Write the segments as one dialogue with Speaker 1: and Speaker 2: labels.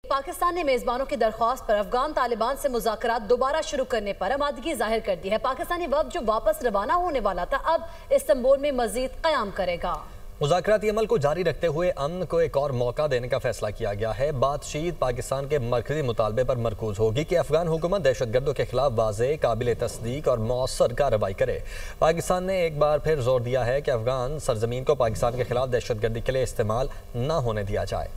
Speaker 1: पाकिस्तान ने मेजबानों की दरख्वास्त पर अफगान तालिबान से मुज़ाकरात दोबारा शुरू करने पर आमादगी जाहिर कर दी है। पाकिस्तानी वफ़द जो वापस रवाना होने वाला था अब इस्तांबुल में मजीद क़याम करेगा।
Speaker 2: मुज़ाकराती अमल को जारी रखते हुए अमन को एक और मौका देने का फैसला किया गया है। बातचीत पाकिस्तान के मरकजी मुतालबे पर मरकूज होगी कि अफगान हुकूमत दहशतगर्दों के खिलाफ वाज़ेह, काबिल तस्दीक और मौसर कार्रवाई करे। पाकिस्तान ने एक बार फिर जोर दिया है कि अफगान सरजमीन को पाकिस्तान के खिलाफ दहशतगर्दी के लिए इस्तेमाल न होने दिया जाए।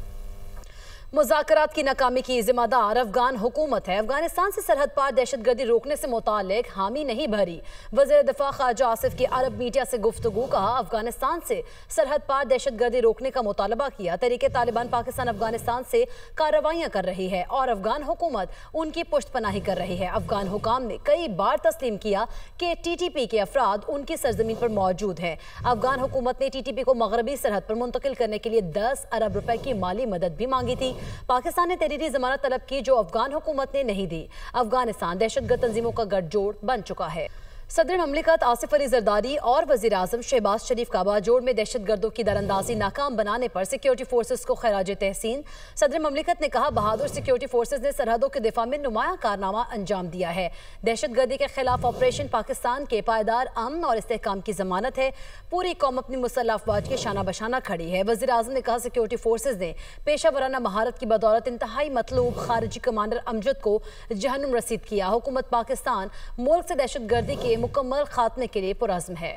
Speaker 1: मुज़ाकरात की नाकामी की जिम्मेदार अफगान हुकूमत है। अफगानिस्तान से सरहद पार दहशतगर्दी रोकने से मुतालिक हामी नहीं भरी। वज़ीर दिफा ख़ारजा आसिफ की अरब मीडिया से गुफ्तगू, कहा अफगानिस्तान से सरहद पार दहशतगर्दी रोकने का मुतालबा किया। तहरीक तालिबान पाकिस्तान अफगानिस्तान से कार्रवाइयाँ कर रही है और अफगान हुकूमत उनकी पुष्टपनाही कर रही है। अफगान हुकाम ने कई बार तस्लीम किया कि TTP के अफराद उनकी सरजमीन पर मौजूद हैं। अफगान हुकूमत ने TTP को मगरबी सरहद पर मुंतकिल करने के लिए 10 अरब रुपए की माली मदद भी मांगी थी। पाकिस्तान ने तहरीरी जमानत तलब की जो अफगान हुकूमत ने नहीं दी। अफगानिस्तान दहशतगर्द तंजीमों का गठजोड़ बन चुका है। सदर ममलिकत आसिफ अली जरदारी और वज़ीर आज़म शहबाज शरीफ का बाजोड़ में दहशतगर्दों की दरअंदाजी नाकाम बनाने पर सिक्योरिटी फोर्सेस को खैराज तहसीन। सदर ममलिकत ने कहा बहादुर सिक्योरिटी फोर्सेस ने सरहदों के दिफा में नुमाया कारनामा अंजाम दिया है। दहशतगर्दी के खिलाफ ऑपरेशन पाकिस्तान के पायदार अमन और इस्तेहकाम की जमानत है। पूरी कौम अपनी मुसल्लह अफवाज के शाना बशाना खड़ी है। वज़ीर आज़म ने कहा सिक्योरिटी फोर्सेस ने पेशा वराना महारत की बदौलत इंतहाई मतलूब खारजी कमांडर अमजद को जहन्नुम रसीद किया। हुकूमत पाकिस्तान मुल्क से दहशतगर्दी के मुकम्मल खात्मे के लिए पुरअज़्म है।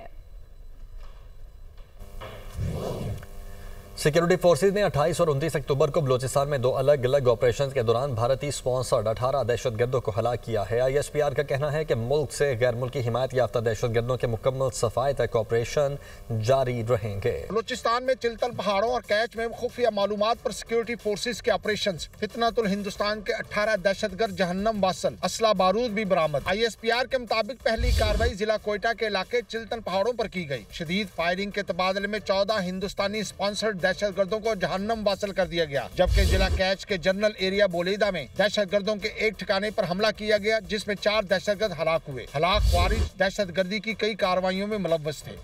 Speaker 2: सिक्योरिटी फोर्सेज ने 28 और 29 अक्टूबर को बलूचिस्तान में 2 अलग अलग ऑपरेशन के दौरान भारतीय स्पॉन्सर्ड 18 दहशतगर्दों को हलाक किया है। ISPR का कहना है कि मुल्क से गैर मुल्की हिमायत याफ्ता दहशतगर्दों के मुकम्मल सफाई तक ऑपरेशन जारी रहेंगे।
Speaker 3: बलूचिस्तान में चिल्तल पहाड़ों और कैच में खुफिया मालूमात पर सिक्योरिटी फोर्सेज के ऑपरेशन फितनतुल हिंदुस्तान के 18 दहशतगर्द जहन्नम वासल असला बारूद भी बरामद। ISPR के मुताबिक पहली कार्रवाई जिला कोयटा के इलाके चिल्तन पहाड़ों पर की गई। शदीद फायरिंग के तबादले में 14 हिंदुस्तानी स्पॉन्सर्ड दहशतगर्दों को जहन्नम वासल कर दिया गया, जबकि जिला कैच के जनरल एरिया बोलीदा में दहशतगर्दों के एक ठिकाने पर हमला किया गया जिसमें 4 दहशतगर्द हलाक हुए। हलाक वारिस दहशतगर्दी की कई कार्रवाइयों में मुलव्वस थे।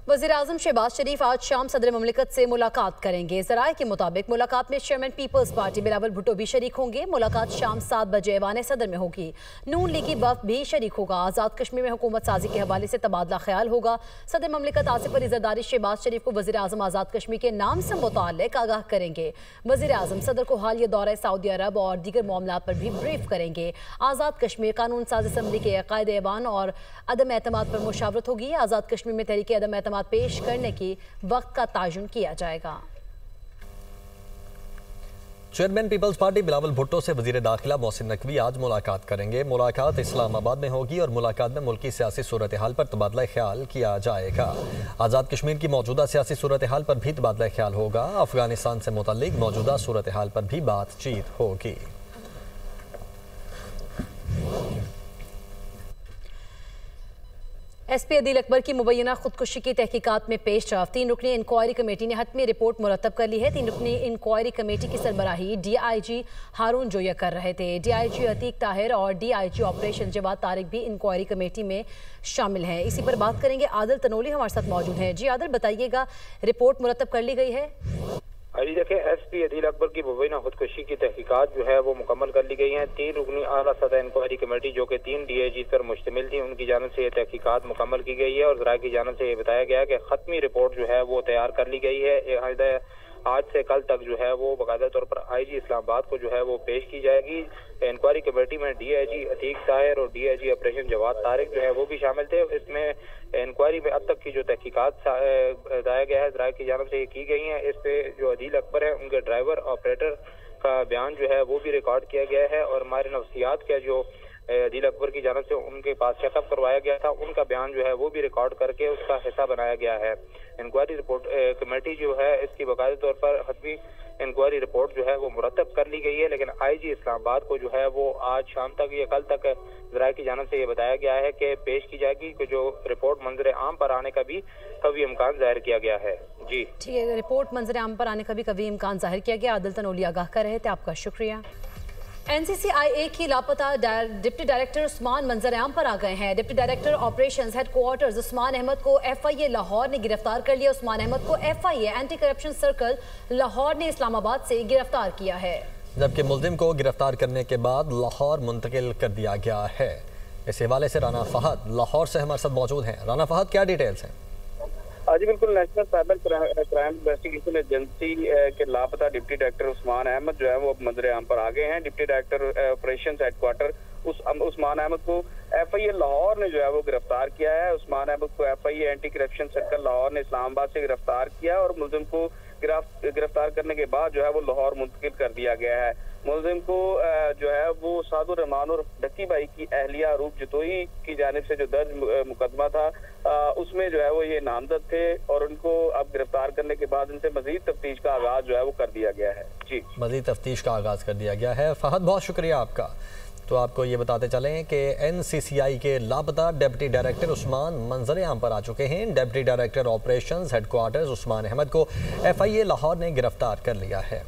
Speaker 1: वज़ीर आज़म शहबाज शरीफ आज शाम सदर ममलिकत से मुलाकात करेंगे। ज़राए के मुताबिक मुलाकात में चेयरमैन पीपल्स पार्टी बिलावल भुट्टो भी शरीक होंगे। मुलाकात शाम 7 बजे ऐवान सदर में होगी। नून लीग की वफ़द भी शरीक होगा। आज़ाद कश्मीर में हुकूमत साजी के हवाले से तबादला ख्याल होगा। सदर ममलिकत आसिफ अली जरदारी शहबाज शरीफ को वज़ीर आज़म आज़ाद कश्मीर के नाम से मुताल्लिक़ आगाह करेंगे। वज़ीर आज़म सदर को हालिया दौरा सऊदी अरब और दीगर मामलात पर भी ब्रीफ करेंगे। आज़ाद कश्मीर कानून साज असम्बली के कायदे ऐवान और अदम एतमाद पर मुशावरत होगी। आज़ाद कश्मीर में तहरीक अदम एतमाद पेश करने की वक्त का ताजुन किया जाएगा।
Speaker 2: चेयरमैन पीपल्स पार्टी बिलावल भुट्टो से वजीर दाखिला मोहसिन नकवी आज मुलाकात करेंगे। मुलाकात इस्लामाबाद में होगी और मुलाकात में मुल्की सियासी सूरत हाल पर तबादला ख्याल किया जाएगा। आज़ाद कश्मीर की मौजूदा सियासी सूरत हाल पर भी तबादला ख्याल होगा। अफगानिस्तान से मुतल्लिक मौजूदा सूरत हाल पर भी बातचीत होगी।
Speaker 1: SP अदील अकबर की मुबैना खुदकुशी की तहकीकात में पेश रफ्त। 3 रुकनी इंक्वायरी कमेटी ने हतमी रिपोर्ट मुरतब कर ली है। 3 रुकनी इंक्वायरी कमेटी की सरबराही DIG हारून जोया कर रहे थे। DIG अतीक ताहिर और DIG ऑपरेशन जवाद तारिक भी इंक्वायरी कमेटी में शामिल हैं। इसी पर बात करेंगे। आदिल तनोली हमारे साथ मौजूद हैं। जी आदिल, बताइएगा, रिपोर्ट मुरतब कर ली गई है?
Speaker 4: अभी देखें, SP अदील अकबर की मुबैना खुदकुशी की तहकीकात जो है वो मुकम्मल कर ली गई हैं। 3 रुकनी आला सतह इंक्वायरी कमेटी जो कि 3 DIG पर मुश्तमिल थी, उनकी जानब से ये तहकीकात मुकम्मल की गई है और ज़राए की जानब से ये बताया गया कि ख़त्मी रिपोर्ट जो है वो तैयार कर ली गई है। आज से कल तक जो है वो बाकायदा तौर पर IG इस्लामाबाद को जो है वो पेश की जाएगी। इंक्वायरी कमेटी में DIG अतीक ताहिर और DIG ऑपरेशन जवाद तारिक जो है वो भी शामिल थे। इसमें इंक्वायरी में अब तक की जो तहकीकात बताया गया है ज़राए की जानब से ये की गई हैं। इस पे जो अदील अकबर है उनके ड्राइवर ऑपरेटर का बयान जो है वो भी रिकॉर्ड किया गया है और हमारे नफ्सियात का जो अदील अकबर की जानब से उनके पास चेकअप करवाया गया था, उनका बयान जो है वो भी रिकॉर्ड करके उसका हिस्सा बनाया गया है। इंक्वायरी रिपोर्ट कमेटी जो है इसकी बाकायदा तौर पर हतमी इंक्वायरी रिपोर्ट जो है वो मुरतब कर ली गई है, लेकिन IG इस्लामाबाद को जो है वो आज शाम तक या कल तक ज़राए की जानब से ये बताया गया है कि पेश की जाएगी कि जो रिपोर्ट मंजर आम पर आने का भी कभी इम्कान जाहिर किया गया है। जी
Speaker 1: ठीक है, रिपोर्ट मंजर आम पर आने का भी कभी इम्कान जाहिर किया गया। आदिल तनोली आगाह कर रहे थे, आपका शुक्रिया। NCCIA की लापता डिप्टी डायरेक्टर उस्मान मंजर आम पर आ गए हैं। Deputy director operations headquarters Usman Ahmad को FIA लाहौर ने गिरफ्तार कर लिया। उस्मान अहमद को FIA anti corruption circle Lahore ने इस्लामाबाद से गिरफ्तार किया है।
Speaker 2: जबकि मुलजिम को गिरफ्तार करने के बाद लाहौर मुंतकिल कर दिया गया है। इस हवाले से राना फहद लाहौर से हमारे साथ मौजूद हैं। राना फहद, क्या डिटेल्स हैं?
Speaker 5: जी बिल्कुल, national cyber crime investigation agency के लापता डिप्टी डायरेक्टर उस्मान अहमद जो है वो अब मंजर आम पर आ गए हैं। Deputy director operations headquarter Usman Ahmad को FIA लाहौर ने जो है वो गिरफ्तार किया है। उस्मान अहमद को FIA anti corruption circle Lahore ने इस्लामाबाद से गिरफ्तार किया और मुलजिम को गिरफ्तार करने के बाद जो है वो लाहौर मुंतकिल कर दिया गया है। मुलजिम को जो है वो सादुर रहमान और ढक्की भाई की अहलिया रूप जतोई की जानिब से जो दर्ज मुकदमा था उसमें जो है वो ये नामजद थे और उनको अब गिरफ्तार करने के बाद इनसे मजीद तफ्तीश का आगाज जो है वो कर दिया गया है। जी, मजीद
Speaker 2: तफ्तीश का आगाज कर दिया गया है। फहद, बहुत शुक्रिया आपका। तो आपको ये बताते चलें कि NCCI के लापता डिप्टी डायरेक्टर उस्मान मंजर आम पर आ चुके हैं। Deputy director operations headquarters Usman Ahmad को FIA लाहौर ने गिरफ्तार कर लिया है।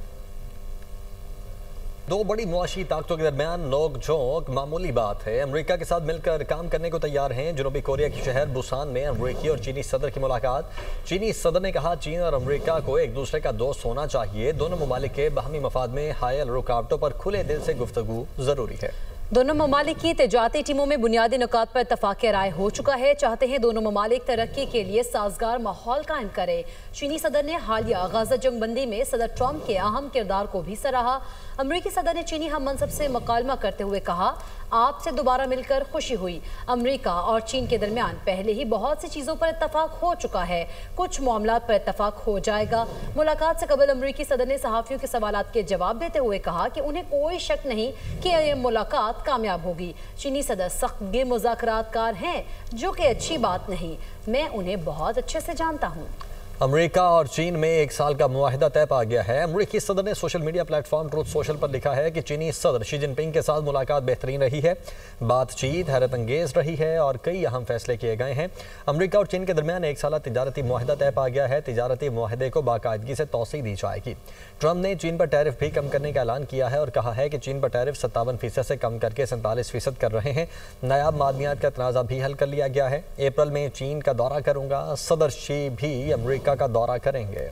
Speaker 2: दो बड़ी मुआशी ताकतों के दरमियान नोक झोंक मामूली बात है। अमेरिका के साथ मिलकर काम करने को तैयार हैं। जनूबी कोरिया के शहर बुसान में अमेरिकी और चीनी सदर की मुलाकात। चीनी सदर ने कहा चीन और अमेरिका को एक दूसरे का दोस्त होना चाहिए। दोनों ममालिक के बाहमी मफाद में हायल रुकावटों पर खुले दिल से गुफ्तगू जरूरी है।
Speaker 1: दोनों ममालिक की तजारती टीमों में बुनियादी नुकात पर इत्तफाक राय हो चुका है। चाहते हैं दोनों ममालिक तरक्की के लिए साजगार माहौल कायम करे। चीनी सदर ने हालिया गाजा जंगबंदी में सदर ट्रंप के अहम किरदार को भी सराहा। अमरीकी सदर ने चीनी हम मनसब से मुकालमा करते हुए कहा, आपसे दोबारा मिलकर खुशी हुई। अमरीका और चीन के दरमियान पहले ही बहुत सी चीज़ों पर इत्तफाक हो चुका है, कुछ मामलात पर इत्तफाक हो जाएगा। मुलाकात से कबल अमरीकी सदर ने सहाफ़ियों के सवालात के जवाब देते हुए कहा कि उन्हें कोई शक नहीं कि यह मुलाकात कामयाब होगी। चीनी सदर सख्त गिर मुज़ाकरातकार हैं, जो कि अच्छी बात नहीं। मैं उन्हें बहुत अच्छे से जानता हूँ।
Speaker 2: अमेरिका और चीन में 1 साल का मुआहिदा तय पा गया है। अमेरिकी सदर ने social media platform truth social पर लिखा है कि चीनी सदर शी जिनपिंग के साथ मुलाकात बेहतरीन रही है, बातचीत हैरत अंगेज रही है और कई अहम फैसले किए गए हैं। अमेरिका और चीन के दरमियान 1 साल तिजारती मुआहिदा तय पा गया है। तिजारती मुआहिदे को बाकायदगी से तौसीह दी जाएगी। ट्रंप ने चीन पर टैरिफ भी कम करने का ऐलान किया है और कहा है कि चीन पर टैरिफ 57% से कम करके 47% कर रहे हैं। नायाब मादनियात का तनाज़ा भी हल कर लिया गया है। अप्रैल में चीन का दौरा करूंगा। सदर शी भी अमेरिका का दौरा करेंगे।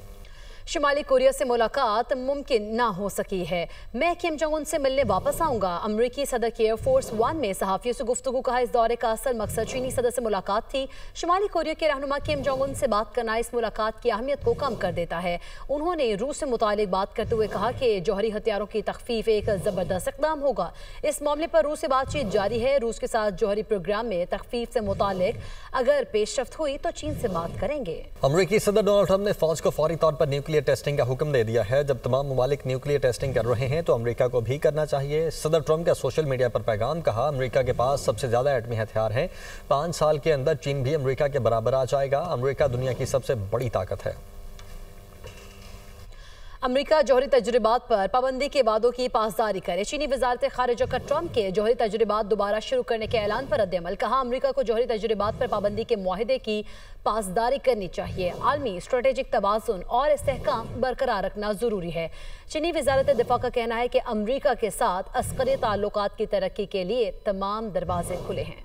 Speaker 1: शुमाली कोरिया से मुलाकात मुमकिन ना हो सकी है। मैं किम जोंग उन से मिलने वापस आऊंगा। अमरीकी सदर की एयरफोर्स 1 में सहाफ़ियों से गुफ्तगू। कहा, इस दौरे का असल मकसद चीनी सदर से मुलाकात थी। शुमाली कोरिया के रहनुमा किम जोंग उन से बात करना इस मुलाकात की अहमियत को कम कर देता है। उन्होंने रूस से मुतालिक बात करते हुए कहा कि जौहरी हथियारों की तखफीफ एक ज़बरदस्त इक़दाम होगा। इस मामले पर रूस से बातचीत जारी है। रूस के साथ जौहरी प्रोग्राम में तखफीफ से मुतालिक अगर पेशरफ्त हुई तो चीन से बात करेंगे।
Speaker 2: अमरीकी सदर डोनाल्ड ट्रंप ने फौज को फौरी तौर पर न्यूक्लियर टेस्टिंग का हुक्म दे दिया है। जब तमाम ममालिक न्यूक्लियर टेस्टिंग कर रहे हैं तो अमेरिका को भी करना चाहिए। सदर ट्रंप का सोशल मीडिया पर पैगाम। कहा, अमेरिका के पास सबसे ज़्यादा एटमी हथियार हैं। 5 साल के अंदर चीन भी अमेरिका के बराबर आ जाएगा। अमेरिका दुनिया की सबसे बड़ी ताकत है।
Speaker 1: अमेरिका जौहरी तजुर्बात पर पाबंदी के वादों की पासदारी करे। चीनी वजारत खारिजा का ट्रंप के जौहरी तजुर्बात दोबारा शुरू करने के ऐलान पर रद्द-ए-अमल। कहा, अमेरिका को जौहरी तजुर्बात पर पाबंदी के मुआहिदे की पासदारी करनी चाहिए। आलमी स्ट्रेटेजिक तवाज़ुन और इस्तेहकाम बरकरार रखना ज़रूरी है। चीनी वजारत दिफा का कहना है कि अमेरिका के साथ अस्करी ताल्लुकात की तरक्की के लिए तमाम दरवाजे खुले हैं।